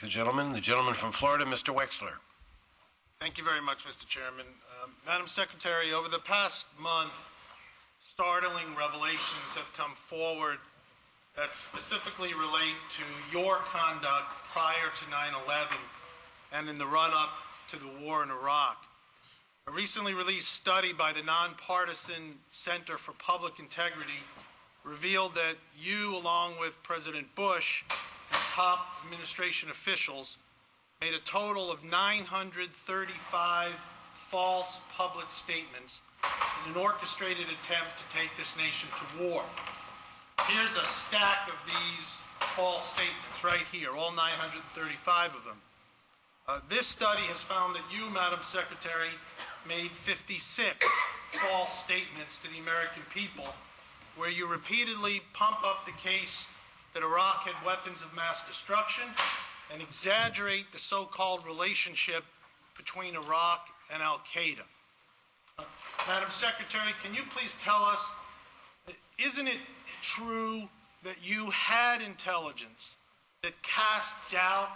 The gentleman from Florida, Mr. Wexler. Thank you very much, Mr. Chairman. Madam Secretary, over the past month, startling revelations have come forward that specifically relate to your conduct prior to 9/11 and in the run-up to the war in Iraq. A recently released study by the nonpartisan Center for Public Integrity revealed that you, along with President Bush and top administration officials, made a total of 935 false public statements in an orchestrated attempt to take this nation to war. Here's a stack of these false statements right here, all 935 of them. This study has found that you, Madam Secretary, made 56 false statements to the American people where you repeatedly pump up the case that Iraq had weapons of mass destruction and exaggerate the so-called relationship between Iraq and Al-Qaeda. Madam Secretary, can you please tell us, isn't it true that you had intelligence that cast doubt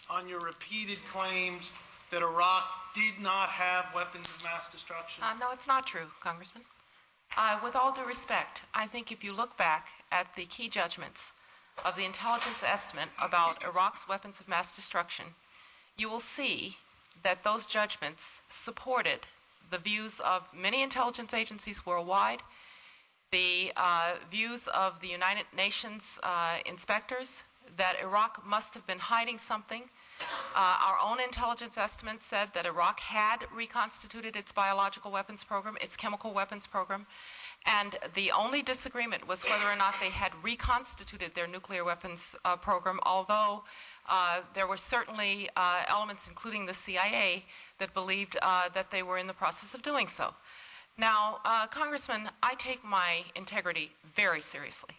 on your repeated claims that Iraq did not have weapons of mass destruction? No, it's not true, Congressman. With all due respect, I think if you look back at the key judgments of the intelligence estimate about Iraq's weapons of mass destruction, you will see that those judgments supported the views of many intelligence agencies worldwide, the views of the United Nations inspectors, that Iraq must have been hiding something. Our own intelligence estimates said that Iraq had reconstituted its biological weapons program, its chemical weapons program, and the only disagreement was whether or not they had reconstituted their nuclear weapons program, although there were certainly elements, including the CIA, that believed that they were in the process of doing so. Now, Congressman, I take my integrity very seriously,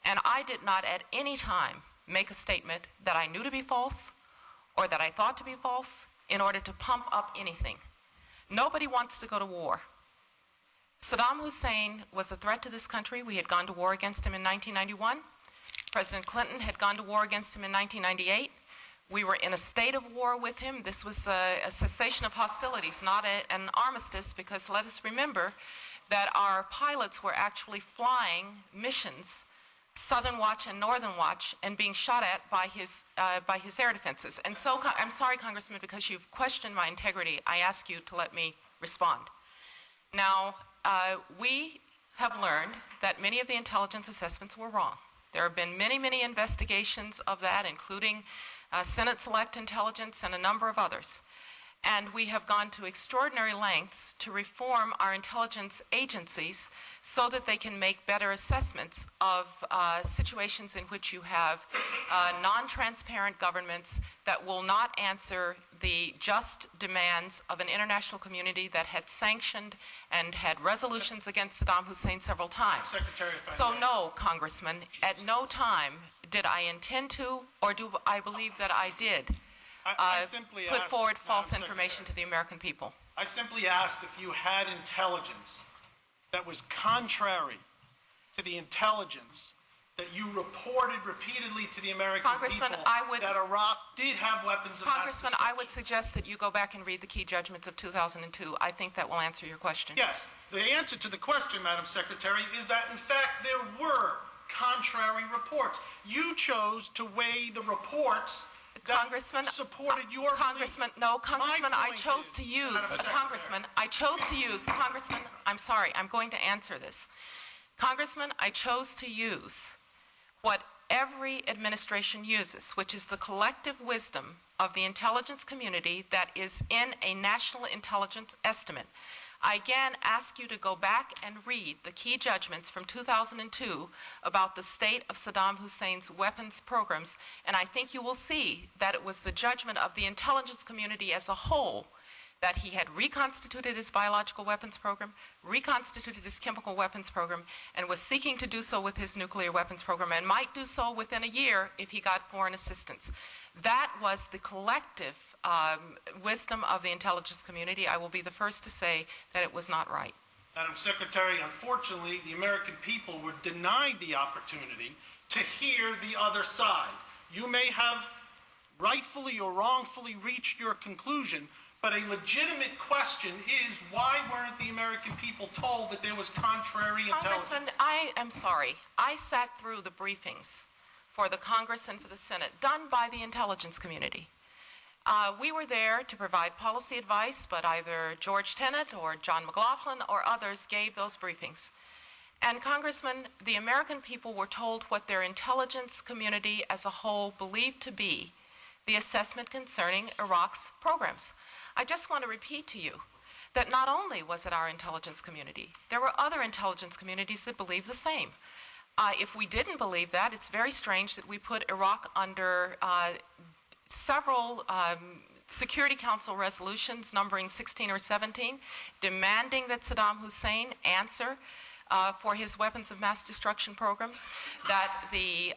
and I did not at any time make a statement that I knew to be false or that I thought to be false in order to pump up anything. Nobody wants to go to war. Saddam Hussein was a threat to this country. We had gone to war against him in 1991. President Clinton had gone to war against him in 1998. We were in a state of war with him. This was a cessation of hostilities, not an armistice, because let us remember that our pilots were actually flying missions, Southern Watch and Northern Watch, and being shot at by his air defenses. And so, I'm sorry, Congressman, because you've questioned my integrity, I ask you to let me respond. Now, we have learned that many of the intelligence assessments were wrong. There have been many, many investigations of that, including Senate Select Intelligence and a number of others. And we have gone to extraordinary lengths to reform our intelligence agencies so that they can make better assessments of situations in which you have non-transparent governments that will not answer the just demands of an international community that had sanctioned and had resolutions against Saddam Hussein several times. Secretary, so no, Congressman, at no time did I intend to, or do I believe that I did, put forward false information to the American people. I simply asked if you had intelligence that was contrary to the intelligence that you reported repeatedly to the American people that Iraq did have weapons of mass destruction. Congressman, I would suggest that you go back and read the key judgments of 2002. I think that will answer your question. Yes. The answer to the question, Madam Secretary, is that, in fact, there were contrary reports. You chose to weigh the reports Congressman, supported your Congressman, belief. no, Congressman, I chose to use, Congressman, I'm sorry, I'm going to answer this. Congressman, I chose to use what every administration uses, which is the collective wisdom of the intelligence community that is in a national intelligence estimate. I again ask you to go back and read the key judgments from 2002 about the state of Saddam Hussein's weapons programs, and I think you will see that it was the judgment of the intelligence community as a whole that he had reconstituted his biological weapons program, reconstituted his chemical weapons program, and was seeking to do so with his nuclear weapons program, and might do so within a year if he got foreign assistance. That was the collective wisdom of the intelligence community. I will be the first to say that it was not right. Madam Secretary, unfortunately, the American people were denied the opportunity to hear the other side. You may have rightfully or wrongfully reached your conclusion, but a legitimate question is, why weren't the American people told that there was contrary intelligence? Congressman, I am sorry. I sat through the briefings for the Congress and for the Senate done by the intelligence community. We were there to provide policy advice, but either George Tenet or John McLaughlin or others gave those briefings. And Congressman, the American people were told what their intelligence community as a whole believed to be the assessment concerning Iraq's programs. I just want to repeat to you that not only was it our intelligence community, there were other intelligence communities that believed the same. If we didn't believe that, it's very strange that we put Iraq under several Security Council resolutions numbering 16 or 17 demanding that Saddam Hussein answer for his weapons of mass destruction programs, that the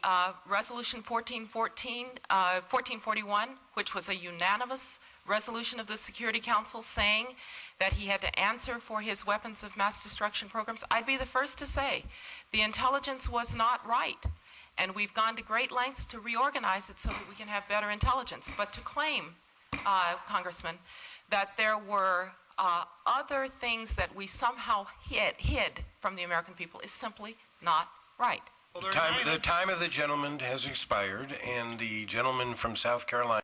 Resolution 1441, which was a unanimous resolution of the Security Council saying that he had to answer for his weapons of mass destruction programs, I'd be the first to say the intelligence was not right. And we've gone to great lengths to reorganize it so that we can have better intelligence. But to claim, Congressman, that there were other things that we somehow hid from the American people is simply not right. The time of the gentleman has expired, and the gentleman from South Carolina